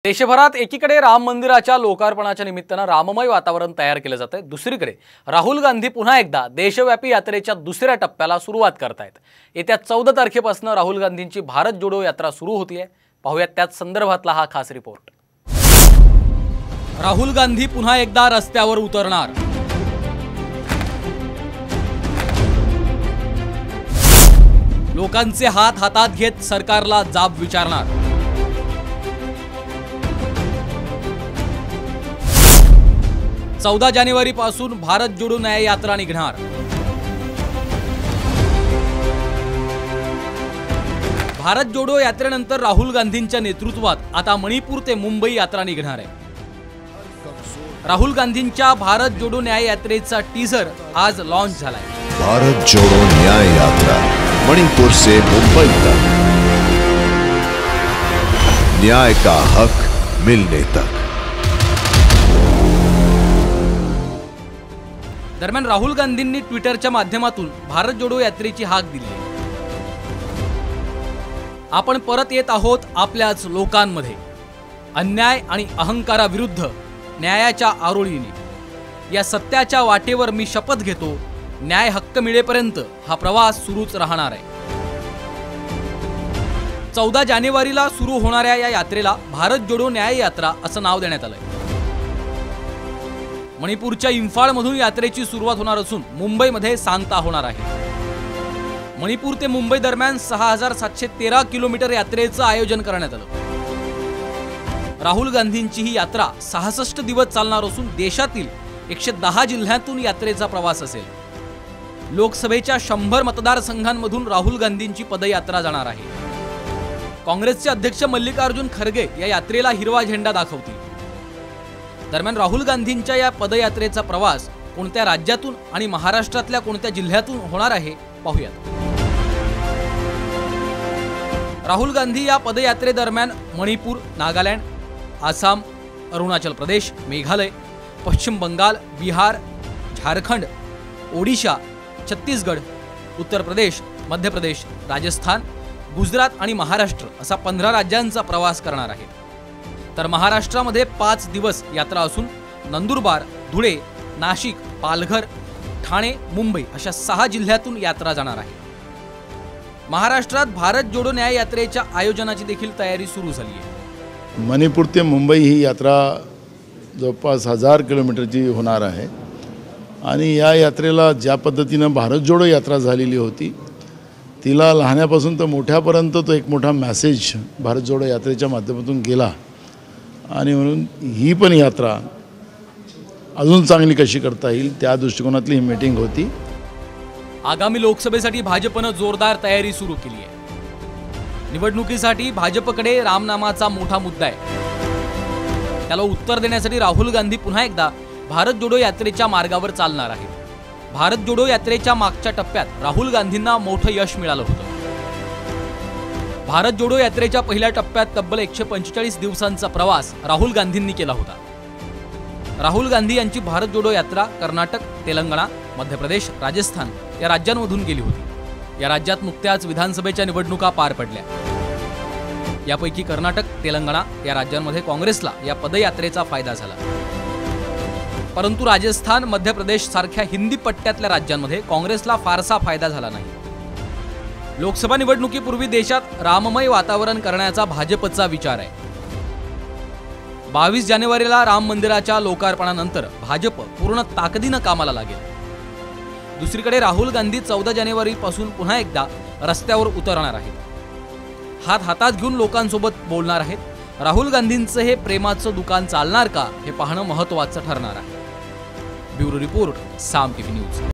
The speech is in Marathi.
देशभरात एकीकडे राम मंदिराच्या लोकार्पणाच्या निमित्तानं राममय वातावरण तयार केले जाते, दुसरीकडे राहुल गांधी पुन्हा एकदा देशव्यापी यात्रेच्या दुसऱ्या टप्प्याला सुरुवात करतायत। येत्या 14 तारखेपासून राहुल गांधींची भारत जोडो यात्रा सुरू होतीये। पाहूयात त्याच संदर्भातला हा खास रिपोर्ट। राहुल गांधी पुन्हा एकदा रस्त्यावर उतरणार। लोकांचे हात हातात घेत सरकारला जाब विचारणार। 14 जानेवारी पासून भारत जोडो न्याय यात्रा निघणार। भारत जोडो यात्रेनंतर राहुल गांधींच्या नेतृत्वात आता मणिपूर ते मुंबई यात्रा निघणार आहे। राहुल गांधींच्या भारत जोडो न्याय यात्रेचा टीजर आज लॉन्च झालाय। भारत जोडो न्याय यात्रा मणिपुर से मुंबई तक, न्याय का हक मिलने तक। दरम्यान राहुल गांधींनी ट्विटरच्या माध्यमातून भारत जोडो यात्रेची हाक दिली आहे। आपण परत येत आहोत आपल्याच लोकांमध्ये, अन्याय आणि अहंकाराविरुद्ध न्यायाच्या आरोळीने। या सत्याच्या वाटेवर मी शपथ घेतो, न्याय हक्क मिळेपर्यंत हा प्रवास सुरूच राहणार आहे। 14 जानेवारीला सुरू होणाऱ्या या यात्रेला भारत जोडो न्याय यात्रा असं नाव देण्यात आलंय। मणिपूरच्या इंफाळमधून यात्रेची सुरुवात होणार असून मुंबईमध्ये सांगता होणार आहे। मणिपूर ते मुंबई दरम्यान 6713 किलोमीटर यात्रेचं आयोजन करण्यात आलं। राहुल गांधींची ही यात्रा 66 दिवस चालणार असून देशातील 110 जिल्ह्यातून यात्रेचा प्रवास असेल। लोकसभेच्या 100 मतदारसंघांमधून राहुल गांधींची पदयात्रा जाणार आहे। काँग्रेसचे अध्यक्ष मल्लिकार्जुन खरगे या यात्रेला हिरवा झेंडा दाखवतील। दरम्यान राहुल गांधींच्या या पदयात्रेचा प्रवास कोणत्या राज्यातून आणि महाराष्ट्रातल्या कोणत्या जिल्ह्यातून होणार आहे पाहूयात। राहुल गांधी या पदयात्रेदरम्यान मणिपूर, नागालँड, आसाम, अरुणाचल प्रदेश, मेघालय, पश्चिम बंगाल, बिहार, झारखंड, ओडिशा, छत्तीसगड, उत्तर प्रदेश, मध्य प्रदेश, राजस्थान, गुजरात आणि महाराष्ट्र असा 15 राज्यांचा प्रवास करणार आहे। तर महाराष्ट्रामध्ये 5 दिवस यात्रा असून नंदुरबार, धुळे, नाशिक, पालघर, ठाणे, मुंबई अशा 6 जिल्ह्यातून यात्रा जाणार आहे। महाराष्ट्रात भारत जोडो न्याय यात्रेच्या आयोजनाची देखील तयारी सुरू झाली आहे। मणिपूर ते मुंबई ही यात्रा जवळपास 1000 किलोमीटरची होणार आहे आणि या यात्रेला ज्या पद्धतीनं भारत जोडो यात्रा झालेली होती, तिला लहानापासून तर मोठ्यापर्यंत तो एक मोठा मेसेज भारत जोडो यात्रेच्या माध्यमातून गेला आणि म्हणून ही पण यात्रा अजून चांगली कशी करता येईल त्या दृष्टिकोनातली ही मीटिंग होती। आगामी लोकसभेसाठी भाजपनं जोरदार तयारी सुरू केली आहे। निवडणुकीसाठी भाजपकडे रामनामाचा मोठा मुद्दा आहे। त्याला उत्तर देण्यासाठी राहुल गांधी पुन्हा एकदा भारत जोडो यात्रेच्या मार्गावर चालणार आहेत। भारत जोडो यात्रेच्या मागच्या टप्प्यात राहुल गांधींना मोठं यश मिळालं होतं। भारत जोडो यात्रेच्या पहिल्या टप्प्यात तब्बल 145 दिवसांचा प्रवास राहुल गांधींनी केला होता। राहुल गांधी यांची भारत जोडो यात्रा कर्नाटक, तेलंगणा, मध्य प्रदेश, राजस्थान या राज्यांमधून गेली होती। या राज्यात नुकत्याच विधानसभेच्या निवडणुका पार पडल्या। यापैकी कर्नाटक, तेलंगणा या राज्यांमध्ये काँग्रेसला या पदयात्रेचा फायदा झाला, परंतु राजस्थान, मध्य प्रदेश सारख्या हिंदी पट्ट्यातल्या राज्यांमध्ये काँग्रेसला फारसा फायदा झाला नाही। लोकसभा निवडणुकीपूर्वी देशात राममय वातावरण करण्याचा भाजपचा विचार आहे। 22 जानेवारीला राम मंदिराच्या लोकार्पणानंतर भाजप पूर्ण ताकदीनं कामाला लागेल। दुसरीकडे राहुल गांधी 14 जानेवारी पासून पुन्हा एकदा रस्त्यावर उतरणार आहेत। हात हातात घेऊन लोकांसोबत बोलणार आहेत। राहुल गांधींचं हे प्रेमाचं दुकान चालणार का हे पाहणं महत्त्वाचं ठरणार आहे। ब्युरो रिपोर्ट, साम टीव्ही न्यूज।